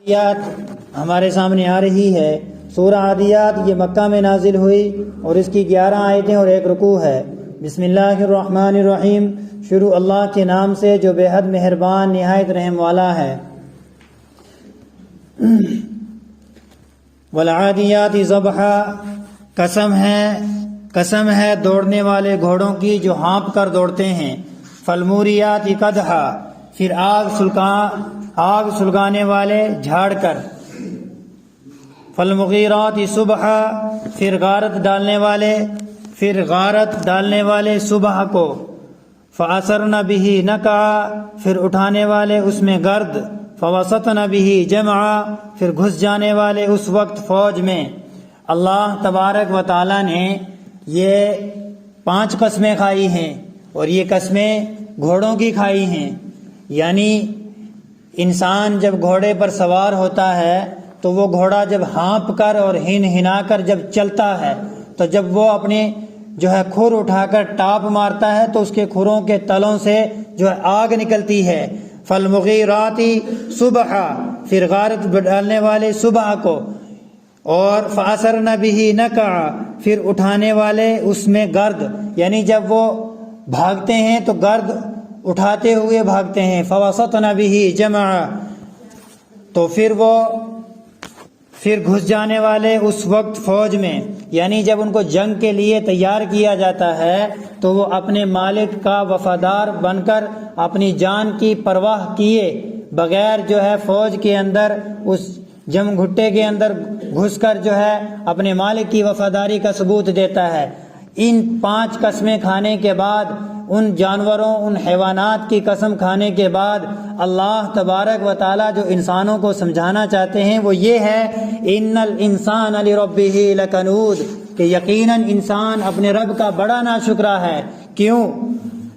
عادیات ہمارے سامنے آ رہی ہے۔ سورہ عادیات یہ مکہ میں نازل ہوئی اور اس کی 11 آیتیں اور 1 رکوع ہے۔ بسم اللہ الرحمن الرحیم، شروع اللہ کے نام سے جو بے حد مہربان نہایت رحم والا ہے۔ والعادیات ضبحا، قسم ہے دوڑنے والے گھوڑوں کی جو ہانپ کر دوڑتے ہیں۔ فالموریات قدحا، پھر آگ سلگانے والے جھاڑ کر۔ فالمغیرات صبحا، پھر غارت ڈالنے والے صبح کو۔ فاثرن به نقعا، پھر اٹھانے والے اس میں گرد۔ فوسطن به جمعا، پھر گھس جانے والے اس وقت فوج میں۔ اللہ تبارک و تعالی نے یہ 5 قسمیں کھائی ہیں اور یہ قسمیں گھوڑوں کی کھائی ہیں۔ یعنی انسان جب گھوڑے پر سوار ہوتا ہے تو وہ گھوڑا جب ہانپ کر اور ہنا کر جب چلتا ہے تو جب وہ اپنے کھر اٹھا کر ٹاپ مارتا ہے تو اس کے کھروں کے تلوں سے آگ نکلتی ہے۔ فالمغیرات صبحا، پھر غارت ڈالنے والے صبح کو۔ اور فاثرن به نقعا، پھر اٹھانے والے اس میں گرد، یعنی جب وہ بھاگتے ہیں تو گرد اٹھاتے ہوئے بھاگتے ہیں۔ فوسطن به جمعا، تو پھر گھس جانے والے اس وقت فوج میں، یعنی جب ان کو جنگ کے لیے تیار کیا جاتا ہے تو وہ اپنے مالک کا وفادار بن کر اپنی جان کی پرواہ کیے بغیر فوج کے اندر اس جم گھٹے کے اندر گھس کر اپنے مالک کی وفاداری کا ثبوت دیتا ہے۔ ان 5 قسمیں کھانے کے بعد، ان جانوروں، ان حیوانات کی قسم کھانے کے بعد اللہ تبارک و تعالی جو انسانوں کو سمجھانا چاہتے ہیں وہ یہ ہے، ان الانسان لربہ لکنود، کہ یقیناً انسان اپنے رب کا بڑا ناشکرا ہے۔ کیوں؟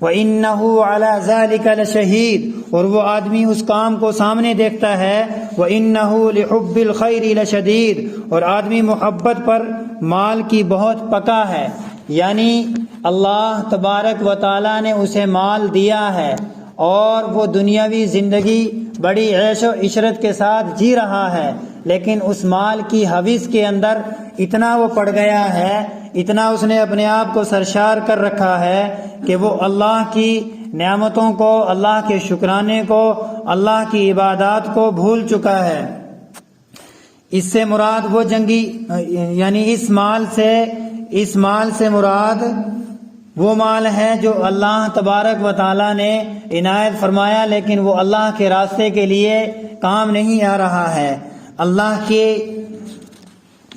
وَإِنَّهُ عَلَى ذَلِكَ لَشَهِيدٌ، اور وہ آدمی اس کام کو سامنے دیکھتا ہے۔ وَإِنَّهُ لِحُبِّ الْخَيْرِ لَشَدِيدٌ، اور آدمی محبت پر مال کی بہت پکا ہے۔ یعنی اللہ تبارک و تعالیٰ نے اسے مال دیا ہے اور وہ دنیاوی زندگی بڑی عیش و عشرت کے ساتھ جی رہا ہے، لیکن اس مال کی حوث کے اندر اتنا وہ پڑ گیا ہے، اتنا اس نے اپنے آپ کو سرشار کر رکھا ہے کہ وہ اللہ کی نعمتوں کو، اللہ کے شکرانے کو، اللہ کی عبادات کو بھول چکا ہے۔ اس سے مراد وہ یعنی اس مال سے مراد وہ مال ہے جو اللہ تبارک و تعالیٰ نے عنایت فرمایا، لیکن وہ اللہ کے راستے کے لیے کام نہیں آ رہا ہے۔ اللہ کے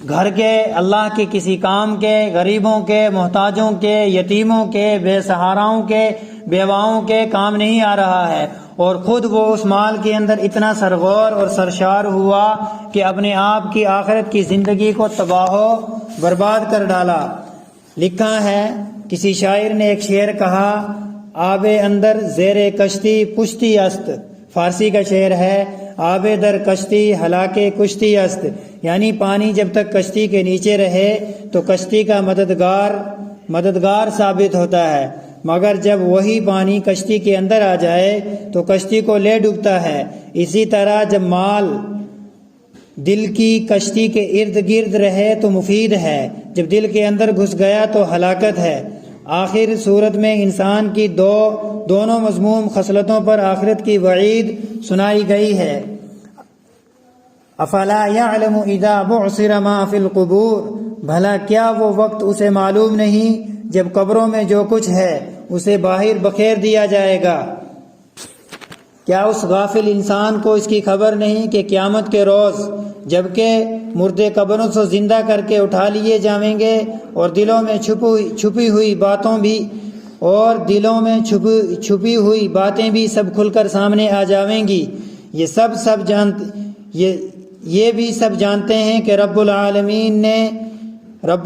گھر کے، اللہ کے کسی کام کے، غریبوں کے، محتاجوں کے، یتیموں کے، بے سہاراؤں کے، بیواؤں کے کام نہیں آ رہا ہے، اور خود وہ اس مال کے اندر اتنا سرغور اور سرشار ہوا کہ اپنے آپ کی آخرت کی زندگی کو تباہ و برباد کر ڈالا۔ لکھا ہے، کسی شاعر نے ایک شعر کہا، آب اندر زیر کشتی پشتی است، فارسی کا شعر ہے، آب در کشتی ہلاکے کشتی است، یعنی پانی جب تک کشتی کے نیچے رہے تو کشتی کا مددگار ثابت ہوتا ہے، مگر جب وہی پانی کشتی کے اندر آ جائے تو کشتی کو لے ڈوبتا ہے۔ اسی طرح جب مال دل کی کشتی کے ارد گرد رہے تو مفید ہے، جب دل کے اندر گھس گیا تو ہلاکت ہے۔ آخر صورت میں انسان کی دونوں مذموم خصلتوں پر آخرت کی وعید سنائی گئی ہے۔ افلا یعلم اذا بعثر ما فی القبور، بھلا کیا وہ وقت اسے معلوم نہیں جب قبروں میں جو کچھ ہے اسے باہر بکھیر دیا جائے گا۔ کیا اس غافل انسان کو اس کی خبر نہیں کہ قیامت کے روز جبکہ مردے قبروں سے زندہ کر کے اٹھا لیے جائیں گے اور دلوں میں چھپی ہوئی باتیں بھی سب کھل کر سامنے آ جائیں گی۔ یہ بھی سب جانتے ہیں کہ رب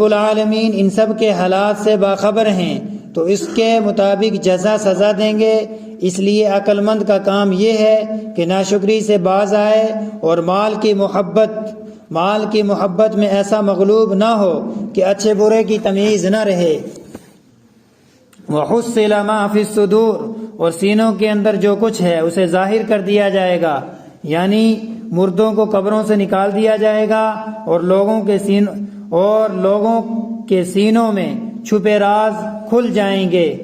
العالمین ان سب کے حالات سے باخبر ہیں، تو اس کے مطابق جزا سزا دیں گے۔ اس لیے عقل مند کا کام یہ ہے کہ ناشکری سے باز آئے اور مال کی محبت میں ایسا مغلوب نہ ہو کہ اچھے برے کی تمیز نہ رہے۔ وَحُصِّلَ مَا فِي الصُّدُورِ، اور سینوں کے اندر جو کچھ ہے اسے ظاہر کر دیا جائے گا، یعنی مردوں کو قبروں سے نکال دیا جائے گا اور لوگوں کے سینوں میں چھپے راز کھل جائیں گے۔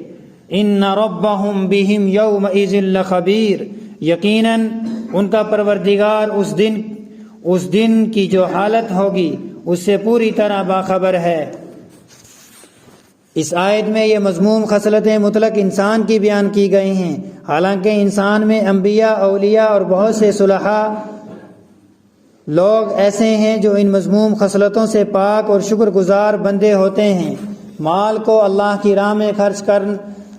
ان ربهم بهم یومئذ لخبیر، یقیناً ان کا پروردگار اس دن کی جو حالت ہوگی اس سے پوری طرح باخبر ہے۔ اس آیت میں یہ مذموم خصلتیں مطلق انسان کی بیان کی گئی ہیں، حالانکہ انسان میں انبیاء، اولیاء اور بہت سے صلحاء لوگ ایسے ہیں جو ان مذموم خصلتوں سے پاک اور شکر گزار بندے ہوتے ہیں۔ مال کو اللہ کی راہ میں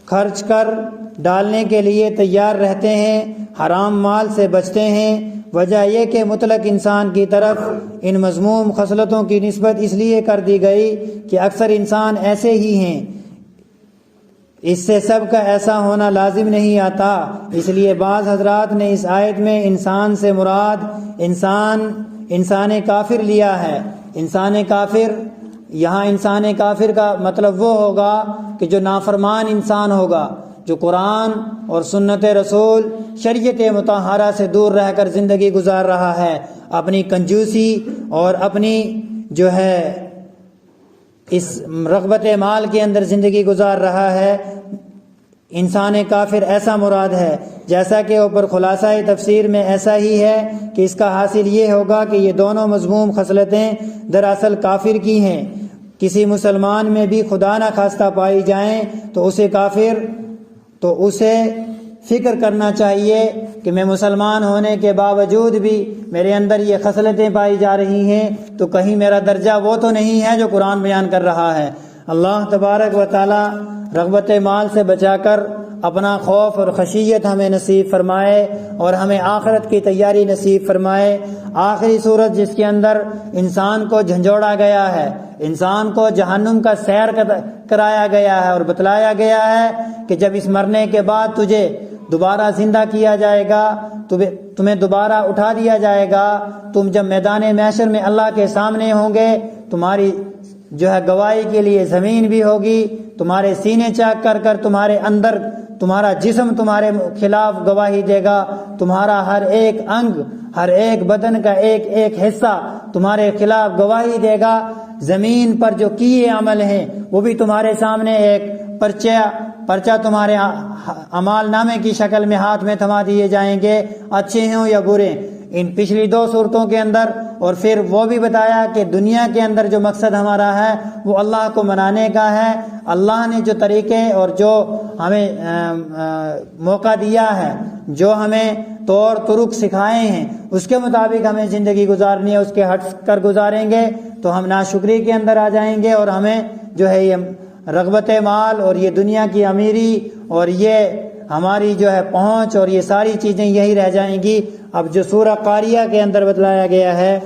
خرچ کر ڈالنے کے لیے تیار رہتے ہیں، حرام مال سے بچتے ہیں۔ وجہ یہ کہ مطلق انسان کی طرف ان مذموم خصلتوں کی نسبت اس لیے کر دی گئی کہ اکثر انسان ایسے ہی ہیں، اس سے سب کا ایسا ہونا لازم نہیں آتا۔ اس لیے بعض حضرات نے اس آیت میں انسان سے مراد انسان کافر لیا ہے۔ انسان کافر، یہاں انسان کافر کا مطلب وہ ہوگا کہ جو نافرمان انسان ہوگا، جو قرآن اور سنت رسول شریعت مطہرہ سے دور رہ کر زندگی گزار رہا ہے، اپنی کنجوسی اور اپنی جو ہے اس رغبت مال کے اندر زندگی گزار رہا ہے۔ انسان کافر ایسا مراد ہے، جیسا کہ اوپر خلاصہ تفسیر میں ایسا ہی ہے کہ اس کا حاصل یہ ہوگا کہ یہ دونوں مذموم خصلتیں دراصل کافر کی ہیں۔ کسی مسلمان میں بھی خدا نہ خواستہ پائی جائیں تو اسے فکر کرنا چاہیے کہ میں مسلمان ہونے کے باوجود بھی میرے اندر یہ خصلتیں پائی جا رہی ہیں، تو کہیں میرا درجہ وہ تو نہیں ہے جو قرآن بیان کر رہا ہے۔ اللہ تبارک و تعالی رغبت مال سے بچا کر اپنا خوف اور خشیت ہمیں نصیب فرمائے اور ہمیں آخرت کی تیاری نصیب فرمائے۔ آخری صورت جس کے اندر انسان کو جھنجھوڑا گیا ہے، انسان کو جہنم کا سیر کرایا گیا ہے اور بتلایا گیا ہے کہ جب اس مرنے کے بعد تجھے دوبارہ زندہ کیا جائے گا، تمہیں دوبارہ اٹھا دیا جائے گا، تم جب میدان محشر میں اللہ کے سامنے ہوں گے، تمہاری جو ہے گواہی کے لیے زمین بھی ہوگی، تمہارے سینے چاک کر تمہارے اندر تمہارا جسم تمہارے خلاف گواہی دے گا، تمہارا ہر ایک انگ، ہر ایک بدن کا ایک ایک حصہ تمہارے خلاف گواہی دے گا۔ زمین پر جو کیے عمل ہیں وہ بھی تمہارے سامنے ایک پرچہ تمہارے اعمال نامے کی شکل میں ہاتھ میں تھما دیے جائیں گے، اچھے ہوں یا برے۔ ان پچھلی دو صورتوں کے اندر اور پھر وہ بھی بتایا کہ دنیا کے اندر جو مقصد ہمارا ہے وہ اللہ کو منانے کا ہے۔ اللہ نے جو طریقے اور جو ہمیں موقع دیا ہے، جو ہمیں طور طرق سکھائے ہیں، اس کے مطابق ہمیں زندگی گزارنی ہے۔ اس کے ہٹ کر گزاریں گے تو ہم ناشکری کے اندر آ جائیں گے اور ہمیں جو ہے یہ رغبت مال اور یہ دنیا کی امیری اور یہ ہماری جو ہے پہنچ اور یہ ساری چیزیں یہی رہ جائیں گی۔ اب جو سورہ قاریہ کے اندر بتلایا گیا ہے